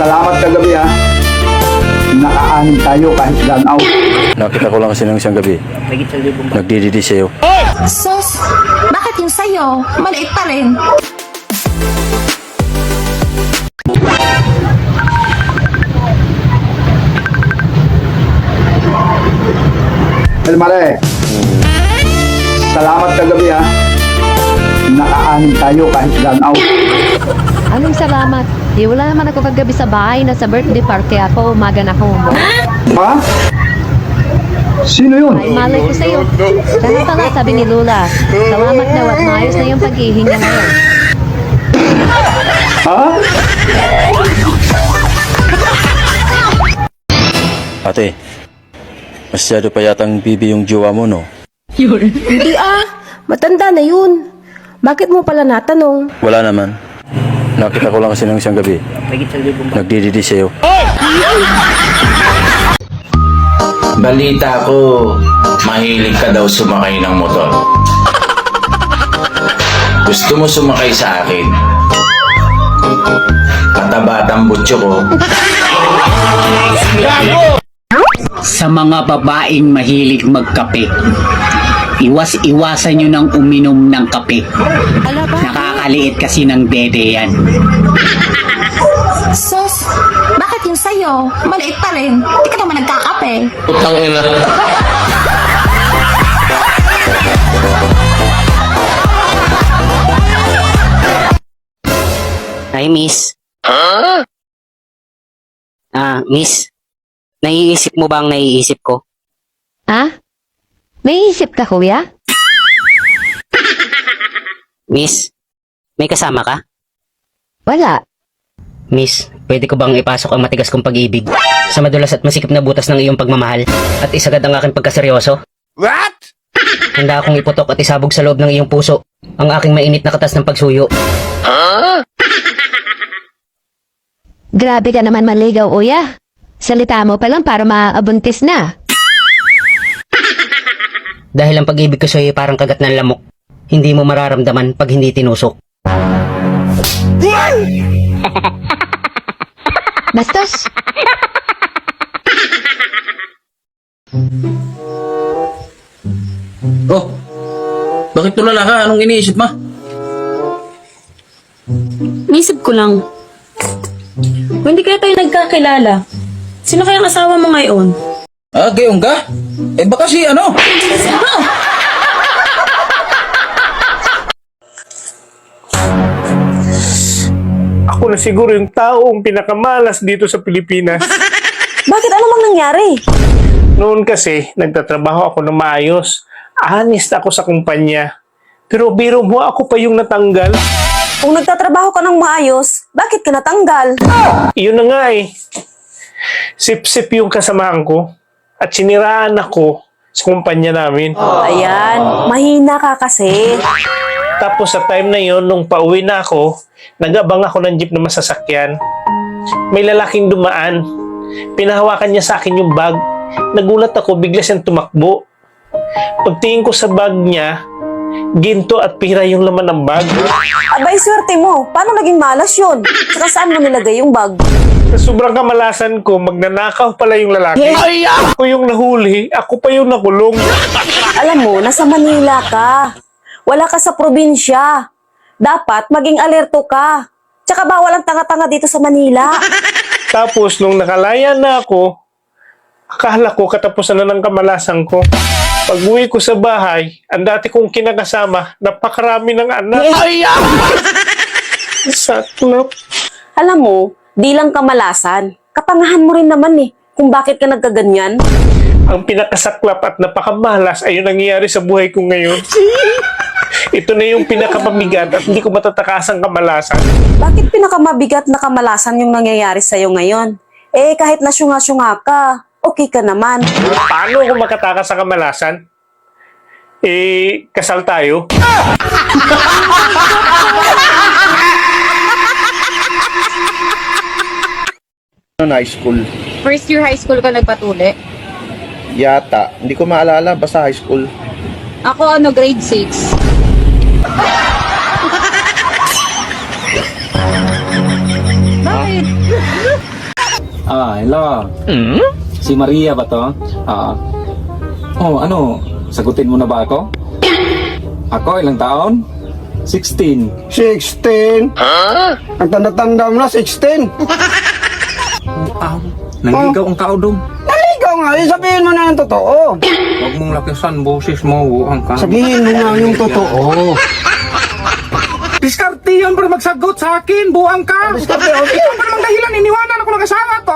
Salamat kagabi ha. Nakaanin tayo kahit run out. Nakita ko lang kasi nung isang gabi. Nagdididi sa'yo. Sus, bakit yung sa'yo? Maliit pa rin. Elmare, salamat kagabi ha. Nakaanin tayo kahit run out. Anong salamat? Di wala naman ako kagabi sa bahay. Nasa birthday party ako. Umaga na ako. Ha? Sino yun? Ay, malay ko sa'yo. Kaya pala sabi ni Lola, salamat daw at maayos na yung paghihinga ngayon. Ha? Ate, masyado pa yatang bibi yung jowa mo, no? Hindi matanda na yun. Bakit mo pala natanong? Wala naman. Nakita ko lang kasi nung isang gabi. Nagdididi sa'yo. Balita ko, mahilig ka daw sumakay ng motor. Gusto mo sumakay sa akin? Katabatang butso ko. Sa mga babaeng mahilig magkape, iwas-iwasan nyo nang uminom ng kape. Nakakaliit kasi ng dede yan. Sus, bakit yung sa'yo? Maliit pa rin. Di ka naman nagkakape. Putang ina. Ay, miss. Miss. Naiisip mo ba ang naiisip ko? Ha? May isip ka, kuya? Miss, may kasama ka? Wala. Miss, pwede ko bang ipasok ang matigas kong pag-ibig sa madulas at masikip na butas ng iyong pagmamahal at isagad ang aking pagkaseryoso? What? Handa akong iputok at isabog sa loob ng iyong puso ang aking mainit na katas ng pagsuyo. Grabe ka naman maligaw, kuya. Salita mo pa lang para maabuntis na. Dahil ang pag-ibig ko sa iyo parang kagat ng lamok. Hindi mo mararamdaman pag hindi tinusok. Bastos. Oh, bakit tulala ka? Anong iniisip mo? Nisip ko lang. Kung hindi kaya tayo nagkakilala, sino kayang asawa mo ngayon? Gayong ka? Baka si ano? Ako na siguro yung taong pinakamalas dito sa Pilipinas. Bakit ano mang nangyari? Noon kasi, nagtatrabaho ako na maayos. Honest ako sa kumpanya. Pero biro mo, ako pa yung natanggal. Kung nagtatrabaho ka ng maayos, bakit ka natanggal? Iyon na nga eh. Sip-sip yung kasamahan ko. At siniraan ako sa kumpanya namin. Ayan, mahina ka kasi. Tapos sa time na yon, nung pauwi na ako, nag-abang ako ng jeep na masasakyan. May lalaking dumaan. Pinahawakan niya sa akin yung bag. Nagulat ako, bigla siyang tumakbo. Pagtingin ko sa bag niya, ginto at pira yung laman ng bag. Abay, swerte mo. Paano naging malas yun? Saka saan mo nilagay yung bag? Sa sobrang kamalasan ko, magnanakaw pala yung lalaki. Ako yung nahuli, ako pa yung nakulong. Alam mo, nasa Manila ka. Wala ka sa probinsya. Dapat maging alerto ka. Tsaka bawal ang tanga-tanga dito sa Manila. Tapos, nung nakalaya na ako, akala ko katapusan na ng kamalasan ko. Pag uwi ko sa bahay, ang dati kong kinakasama, napakarami ng anak. Saklap. Alam mo, di lang kamalasan. Kapangahan mo rin naman kung bakit ka nagkaganyan. Ang pinakasaklap at napakamalas ay yung nangyayari sa buhay ko ngayon. Ito na yung pinakamabigat at hindi ko matatakasang kamalasan. Bakit pinakamabigat na kamalasan yung nangyayari sa'yo ngayon? Kahit na syunga-syunga ka, okay ka naman. Paano ako makatakas sa kamalasan? Kasal tayo? High school. First year high school ka nagpatuli? Yata. Hindi ko maalala. Basta high school. Ako grade 6. Bakit? Hello. Si Maria ba to? Ano? Sagutin mo na ba ako? Ako, ilang taon? 16. 16? Ang tanda-tanda mo na, 16. Nangigaw ang tao dong. Naligaw nga, sabihin mo na yung totoo. Huwag mong lakisan, boses mo, buang ka. Sabihin mo nga yung totoo. Diskarte yan para magsagot sa akin, buang ka. Diskarte, Ikaw pa namang dahilan, iniwanan ako ng asawa to.